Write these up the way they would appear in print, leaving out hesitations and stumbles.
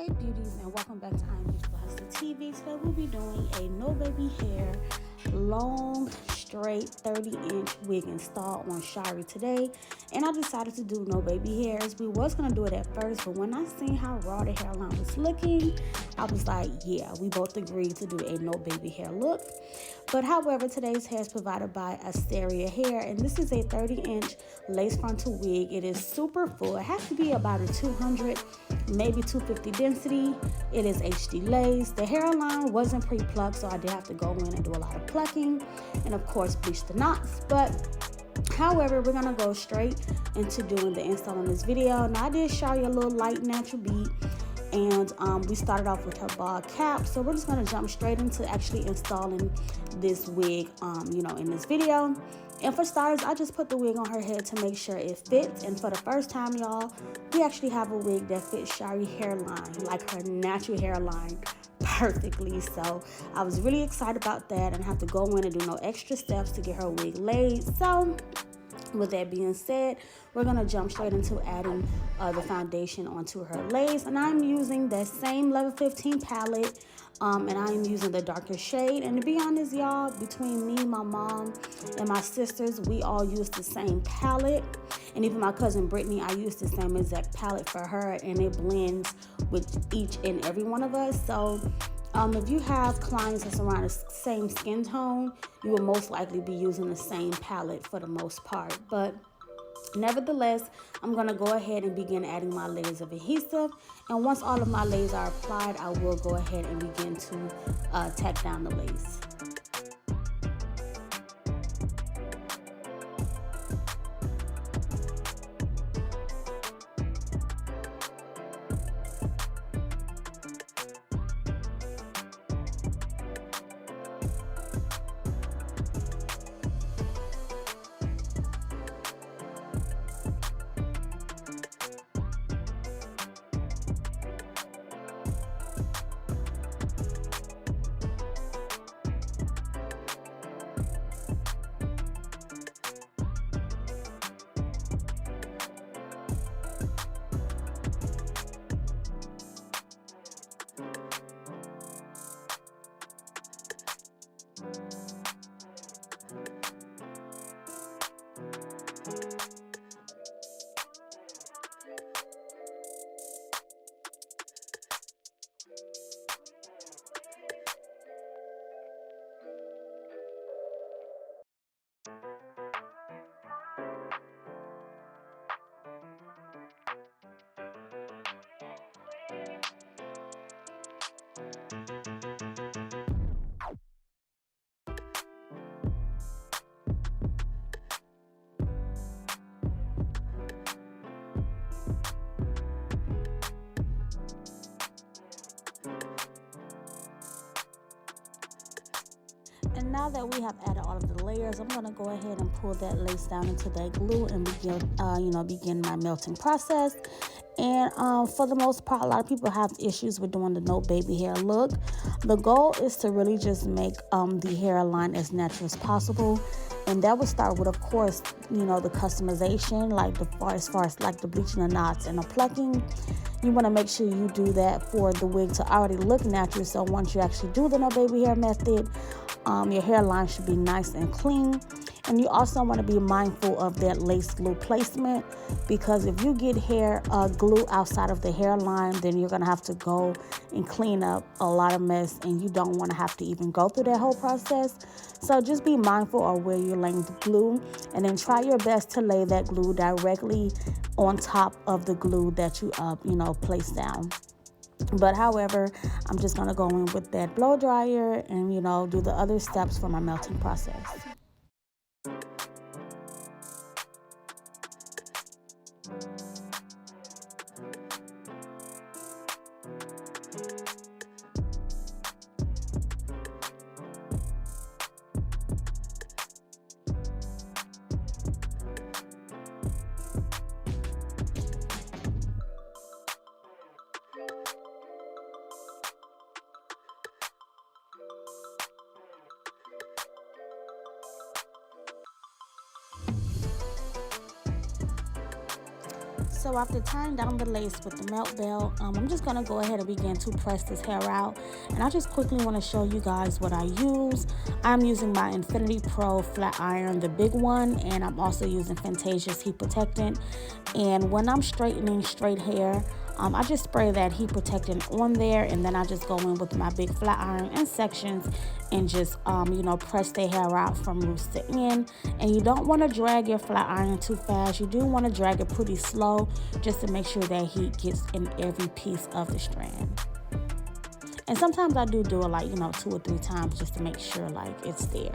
Hey beauties, and welcome back to IAmBeautifulHustler TV. Today we'll be doing a no baby hair, long, straight 30-inch wig install on Shari today. And I decided to do no baby hairs. We was going to do it at first, but when I seen how raw the hairline was looking, I was like, yeah, we both agreed to do a no baby hair look. But however, today's hair is provided by Asteria hair, and this is a 30-inch lace frontal wig. It is super full. It has to be about a 200, maybe 250 density. It is HD lace. The hairline wasn't pre-plucked, so I did have to go in and do a lot of plucking and of course bleach the knots. But however, we're gonna go straight into doing the install on this video. Now I did show you a little light natural beat, and we started off with her bald cap, so we're just going to jump straight into actually installing this wig in this video. And for starters, I just put the wig on her head to make sure it fits. And for the first time, y'all, we actually have a wig that fits Shari's hairline, like her natural hairline, perfectly. So I was really excited about that, and I have to go in and do no extra steps to get her wig laid. So with that being said, we're going to jump straight into adding the foundation onto her lace. And I'm using that same level 15 palette, and I'm using the darker shade. And to be honest, y'all, between me, my mom, and my sisters, we all use the same palette. And even my cousin Brittany, I use the same exact palette for her, and it blends with each and every one of us. So if you have clients that's around the same skin tone, you will most likely be using the same palette for the most part. But nevertheless, I'm going to go ahead and begin adding my layers of adhesive. And once all of my layers are applied, I will go ahead and begin to tack down the lace. And now that we have added all of the layers, I'm going to go ahead and pull that lace down into that glue and begin my melting process. And for the most part, a lot of people have issues with doing the no baby hair look. The goal is to really just make the hairline as natural as possible. And that would start with, of course, the customization, like as far as like the bleaching the knots and the plucking. You want to make sure you do that for the wig to already look natural. So once you actually do the no baby hair method, your hairline should be nice and clean. And you also want to be mindful of that lace glue placement, because if you get hair glue outside of the hairline, then you're going to have to go and clean up a lot of mess, and you don't want to have to even go through that whole process. So just be mindful of where you're laying the glue, and then try your best to lay that glue directly on top of the glue that you place down. But however, I'm just going to go in with that blow dryer and do the other steps for my melting process. So after tying down the lace with the melt belt, I'm just going to go ahead and begin to press this hair out. And I just quickly want to show you guys what I use. I'm using my Infinity Pro flat iron, the big one, and I'm also using Fantasia's heat protectant. And when I'm straightening straight hair, I just spray that heat protectant on there, and then I just go in with my big flat iron in sections and just, press the hair out from roots to end. And you don't want to drag your flat iron too fast. You do want to drag it pretty slow just to make sure that heat gets in every piece of the strand. And sometimes I do it like, 2 or 3 times just to make sure like it's there.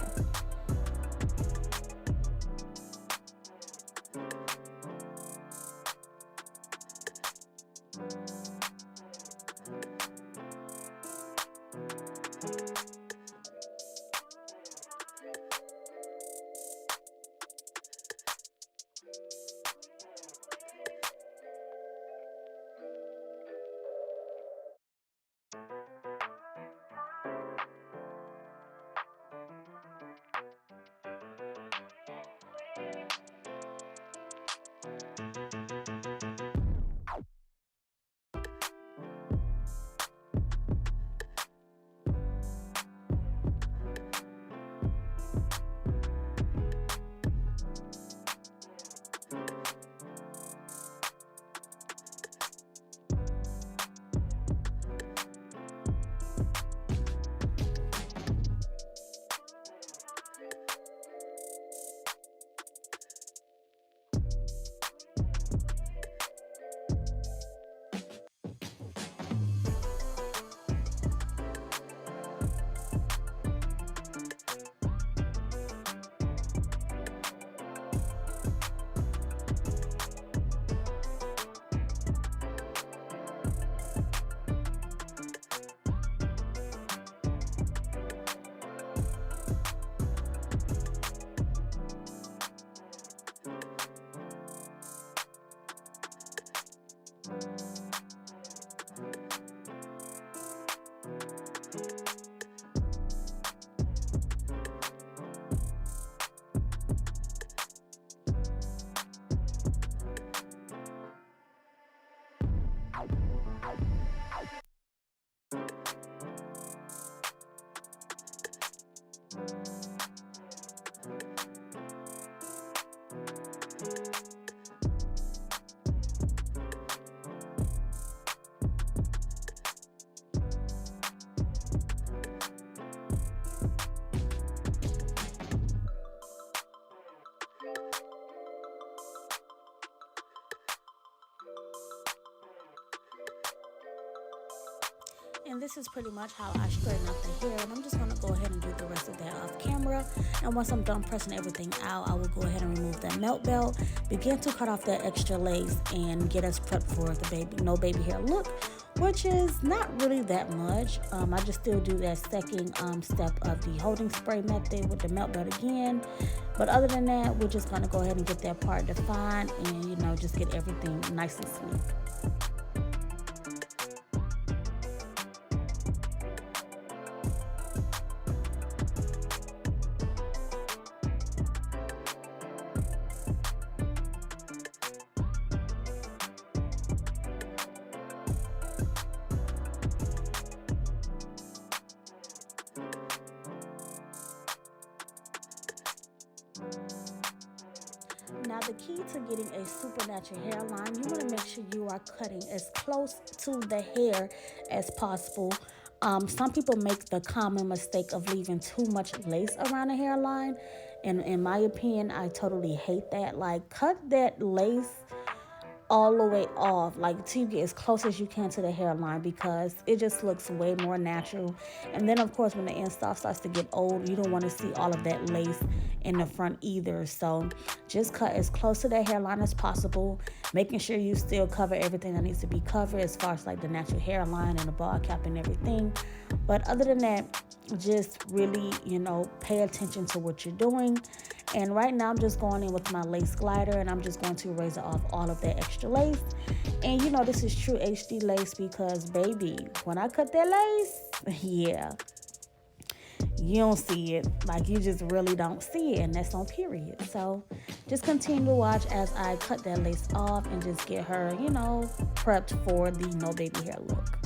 And this is pretty much how I straighten out the hair, and I'm just going to go ahead and do the rest of that off camera. And once I'm done pressing everything out, I will go ahead and remove that melt belt, begin to cut off that extra lace, and get us prepped for the no baby hair look, which is not really that much. I just still do that second step of the holding spray method with the melt belt again. But other than that, we're just going to go ahead and get that part defined and, just get everything nice and sleek. Now the key to getting a super natural hairline, you want to make sure you are cutting as close to the hair as possible. Some people make the common mistake of leaving too much lace around the hairline, and in my opinion, I totally hate that. Like, cut that lace all the way off, like till you get as close as you can to the hairline, because it just looks way more natural. And then of course when the end stuff starts to get old, you don't want to see all of that lace in the front either. So just cut as close to the hairline as possible, making sure you still cover everything that needs to be covered as far as like the natural hairline and the ball cap and everything. But other than that, just really, pay attention to what you're doing. And right now I'm just going in with my lace glider, and I'm just going to razor off all of that extra lace. And this is true HD lace, because baby, when I cut that lace, yeah, you don't see it. Like, you just really don't see it, and that's on period. So just continue to watch as I cut that lace off and just get her, you know, prepped for the no baby hair look.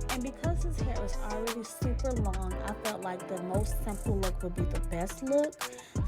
And because his hair is already super long, I felt like the most simple look would be the best look.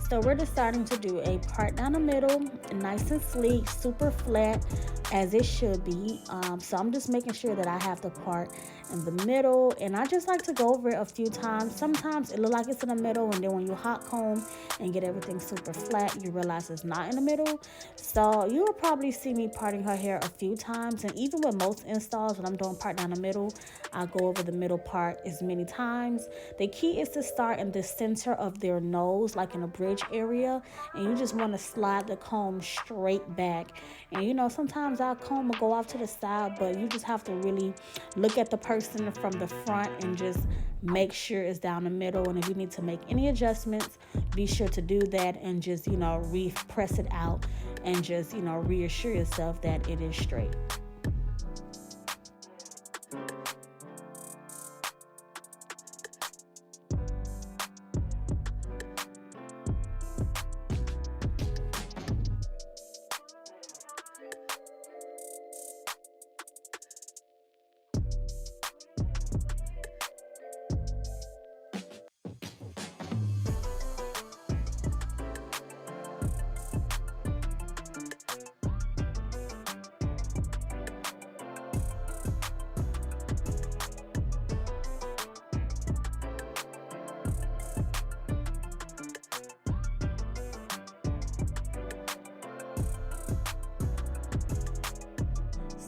So we're deciding to do a part down the middle, nice and sleek, super flat, as it should be. So I'm just making sure that I have the part in the middle, and I just like to go over it a few times. Sometimes it looks like it's in the middle, and then when you hot comb and get everything super flat, you realize it's not in the middle. So you will probably see me parting her hair a few times, and even with most installs, when I'm doing part down the middle, I go over the middle part as many times. The key is to start in the center of their nose, like in a bridge area, and you just want to slide the comb straight back. And you know, sometimes our comb will go off to the side, but you just have to really look at the person from the front and just make sure it's down the middle. And if you need to make any adjustments, be sure to do that, and just, you know, press it out, and just, you know, reassure yourself that it is straight.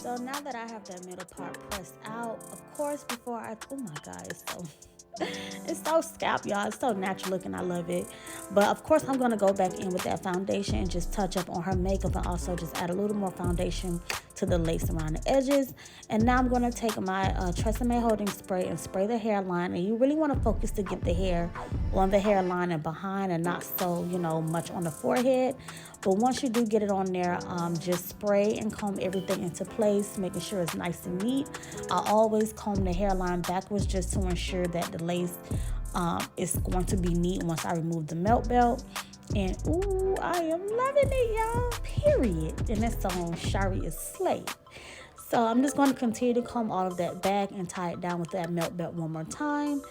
So now that I have that middle part pressed out, of course, before oh my God, it's so scalp, y'all. It's so natural looking. I love it. But of course, I'm going to go back in with that foundation and just touch up on her makeup, and also just add a little more foundation to the lace around the edges. And now I'm going to take my Tresemme holding spray and spray the hairline. And you really want to focus to get the hair on the hairline and behind, and not so, you know, much on the forehead. But once you do get it on there, just spray and comb everything into place, making sure it's nice and neat. I always comb the hairline backwards just to ensure that the lace is going to be neat once I remove the melt belt. And ooh, I am loving it, y'all. Period. And that song, Shari is Slay. So I'm just going to continue to comb all of that back and tie it down with that melt belt one more time.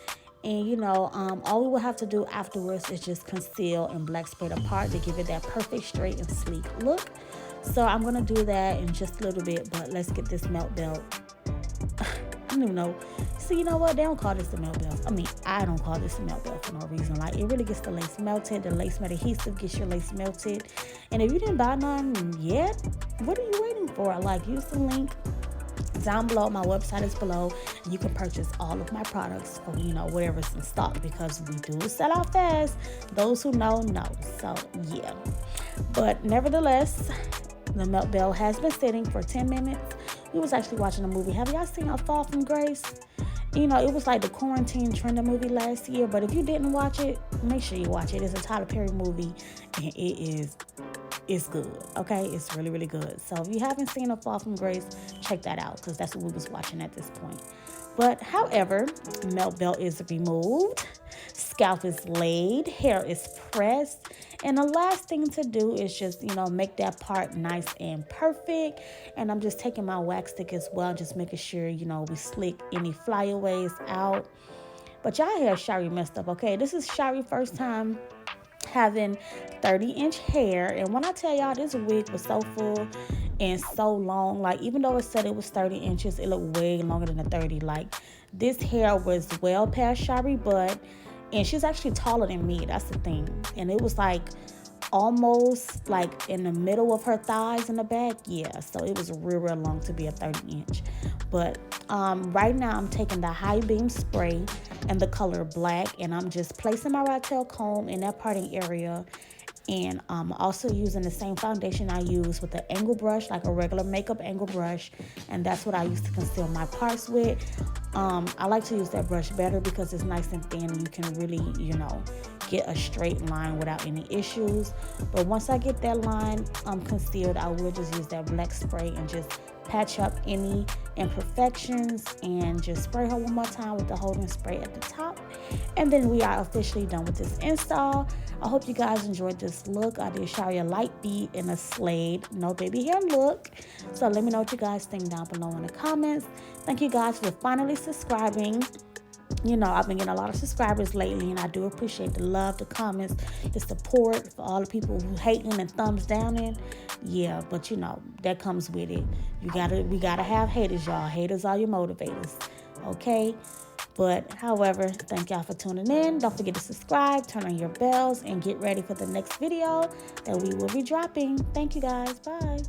And you know, all we will have to do afterwards is just conceal and black spray the part to give it that perfect straight and sleek look. So I'm going to do that in just a little bit, but let's get this melt belt. I don't even know. So you know what? They don't call this a melt belt. I mean, I don't call this a melt belt for no reason. Like, it really gets the lace melted. The lace mat adhesive gets your lace melted. And if you didn't buy none yet, what are you waiting for? Like, use the link down below. My website is below. You can purchase all of my products for, you know, whatever's in stock, because we do sell out fast. Those who know. So yeah, but nevertheless, the melt bell has been sitting for 10 minutes. We was actually watching a movie. Have y'all seen A Fall from Grace? You know, it was like the quarantine trending movie last year, but if you didn't watch it, make sure you watch it. It's a Tyler Perry movie, and it's good, okay? It's really, really good. So if you haven't seen A Fall from Grace, check that out, because that's what we was watching at this point. But however, melt bell is removed, scalp is laid, hair is pressed, and the last thing to do is just, you know, make that part nice and perfect. And I'm just taking my wax stick as well, just making sure, you know, we slick any flyaways out. But y'all hear Shari messed up, okay? This is Shari's first time having 30-inch hair, and when I tell y'all, this wig was so full and so long, like, even though it said it was 30 inches, it looked way longer than the 30. Like, this hair was well past Shari butt, and she's actually taller than me. That's the thing. And it was like almost like in the middle of her thighs in the back. Yeah, so it was real long to be a 30-inch. But right now I'm taking the high beam spray in the color black, and I'm just placing my rat tail comb in that parting area. And I'm also using the same foundation I use with the angle brush, like a regular makeup angle brush, and that's what I use to conceal my parts with. I like to use that brush better because it's nice and thin, and you can really, you know, get a straight line without any issues. But once I get that line concealed, I will just use that black spray and just patch up any imperfections, and just spray her one more time with the holding spray at the top. And then we are officially done with this install. I hope you guys enjoyed this look. I did shower a light beat in a Slade no baby hair look. So let me know what you guys think down below in the comments. Thank you guys for finally subscribing. You know, I've been getting a lot of subscribers lately, and I do appreciate the love, the comments, the support. For all the people who hating and thumbs downing, yeah, but you know, that comes with it. We gotta have haters, y'all. Haters are your motivators, okay? But however, thank y'all for tuning in. Don't forget to subscribe, turn on your bells, and get ready for the next video that we will be dropping. Thank you guys. Bye.